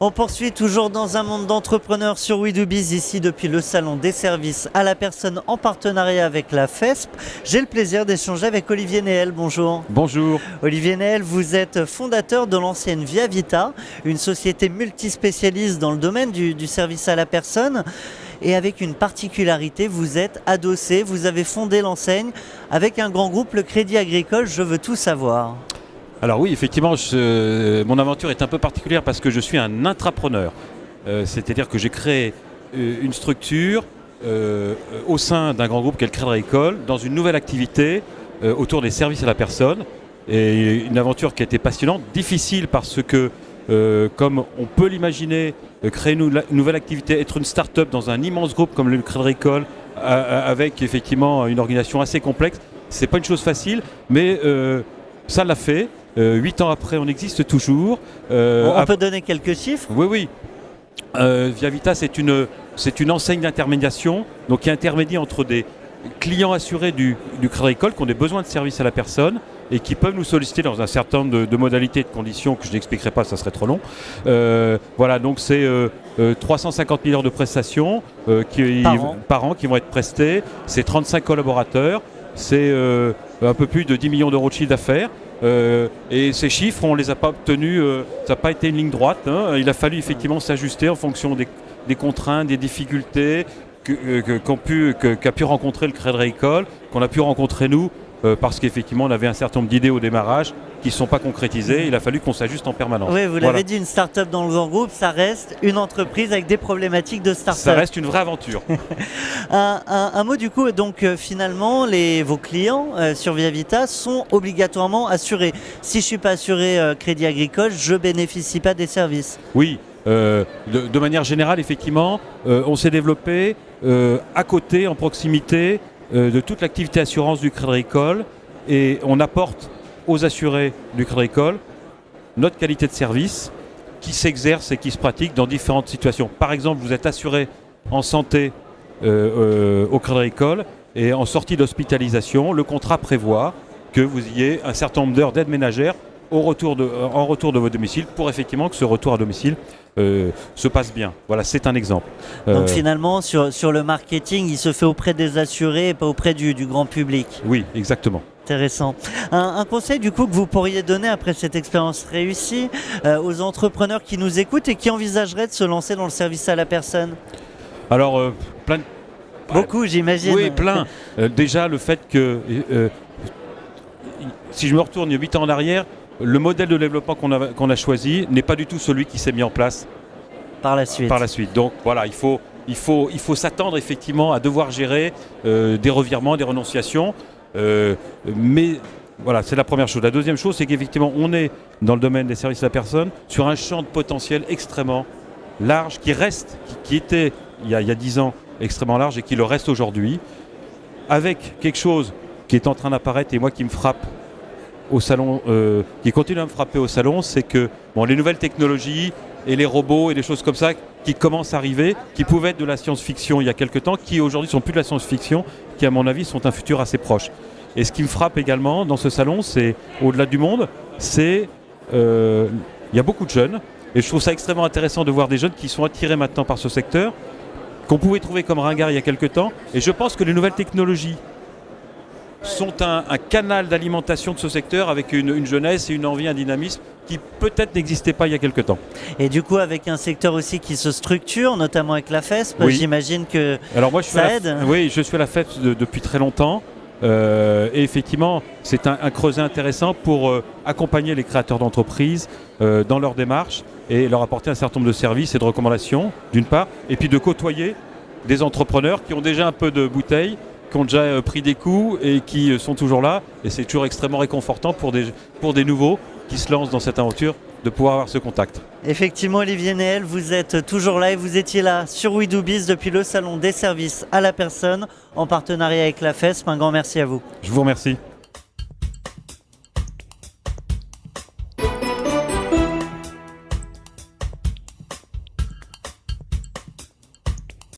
On poursuit toujours dans un monde d'entrepreneurs sur We Do Biz, ici depuis le salon des services à la personne en partenariat avec la FESP. J'ai le plaisir d'échanger avec Olivier Néel. Bonjour. Bonjour. Olivier Néel, vous êtes fondateur de l'ancienne Via Vita, une société multispécialiste dans le domaine du service à la personne. Et avec une particularité, vous êtes adossé, vous avez fondé l'enseigne avec un grand groupe, le Crédit Agricole. Je veux tout savoir. Alors oui, effectivement, mon aventure est un peu particulière parce que je suis un intrapreneur. C'est-à-dire que j'ai créé une structure au sein d'un grand groupe qu'est le Crédit Agricole dans une nouvelle activité autour des services à la personne. Et une aventure qui a été passionnante, difficile parce que, comme on peut l'imaginer, créer une nouvelle activité, être une start-up dans un immense groupe comme le Crédit Agricole, avec effectivement une organisation assez complexe, c'est pas une chose facile, mais ça l'a fait. 8 ans après, on existe toujours. On peut donner quelques chiffres ? Oui. Via Vita, c'est une enseigne d'intermédiation, donc qui intermédie entre des clients assurés du Crédit Agricole qui ont des besoins de service à la personne et qui peuvent nous solliciter dans un certain nombre de modalités et de conditions que je n'expliquerai pas, ça serait trop long. Voilà, donc c'est 350 000 heures de prestations par an qui vont être prestées. C'est 35 collaborateurs. C'est un peu plus de 10 millions d'euros de chiffre d'affaires. Et ces chiffres, on ne les a pas obtenus, ça n'a pas été une ligne droite. Hein. Il a fallu effectivement s'ajuster en fonction des contraintes, des difficultés qu'a pu rencontrer le Crédit Agricole, qu'on a pu rencontrer nous, parce qu'effectivement on avait un certain nombre d'idées au démarrage qui ne sont pas concrétisées. Il a fallu qu'on s'ajuste en permanence. Oui, vous l'avez dit, une start-up dans le grand groupe, ça reste une entreprise avec des problématiques de start-up. Ça reste une vraie aventure. un mot du coup, donc finalement, vos clients sur Via Vita sont obligatoirement assurés. Si je ne suis pas assuré Crédit Agricole, je ne bénéficie pas des services. Oui, de manière générale, effectivement, on s'est développé à côté, en proximité de toute l'activité assurance du Crédit Agricole, et on apporte aux assurés du Crédit Agricole notre qualité de service qui s'exerce et qui se pratique dans différentes situations. Par exemple, vous êtes assuré en santé au Crédit Agricole et en sortie d'hospitalisation, le contrat prévoit que vous ayez un certain nombre d'heures d'aide ménagère en retour de votre domicile pour effectivement que ce retour à domicile se passe bien. Voilà, c'est un exemple. Donc finalement, sur le marketing, il se fait auprès des assurés et pas auprès du grand public. Oui, exactement. Intéressant. Un conseil du coup que vous pourriez donner après cette expérience réussie aux entrepreneurs qui nous écoutent et qui envisageraient de se lancer dans le service à la personne ? Alors, plein de... Beaucoup, j'imagine. Oui, plein. Déjà, le fait que, si je me retourne 8 ans en arrière, le modèle de développement qu'on a choisi n'est pas du tout celui qui s'est mis en place par la suite. Donc voilà, il faut s'attendre effectivement à devoir gérer des revirements, des renonciations. Mais voilà, c'est la première chose. La deuxième chose, c'est qu'effectivement, on est dans le domaine des services à la personne sur un champ de potentiel extrêmement large qui était il y a 10 ans extrêmement large et qui le reste aujourd'hui, avec quelque chose qui est en train d'apparaître et moi qui me frappe au salon, qui continue à me frapper au salon, c'est que les nouvelles technologies et les robots et des choses comme ça qui commencent à arriver, qui pouvaient être de la science-fiction il y a quelques temps, qui aujourd'hui sont plus de la science-fiction, qui à mon avis sont un futur assez proche. Et ce qui me frappe également dans ce salon, c'est au-delà du monde, il y a beaucoup de jeunes, et je trouve ça extrêmement intéressant de voir des jeunes qui sont attirés maintenant par ce secteur, qu'on pouvait trouver comme ringard il y a quelques temps, et je pense que les nouvelles technologies sont un canal d'alimentation de ce secteur avec une jeunesse et une envie, un dynamisme qui peut-être n'existait pas il y a quelque temps. Et du coup, avec un secteur aussi qui se structure, notamment avec la FESP, oui. J'imagine que ça aide. Oui, je suis à la FESP depuis très longtemps. Et effectivement, c'est un creuset intéressant pour accompagner les créateurs d'entreprises dans leur démarche et leur apporter un certain nombre de services et de recommandations, d'une part, et puis de côtoyer des entrepreneurs qui ont déjà un peu de bouteille, qui ont déjà pris des coups et qui sont toujours là. Et c'est toujours extrêmement réconfortant pour des nouveaux qui se lancent dans cette aventure de pouvoir avoir ce contact. Effectivement, Olivier Néel, vous êtes toujours là et vous étiez là sur We Do Biz depuis le salon des services à la personne en partenariat avec la FESP. Un grand merci à vous. Je vous remercie.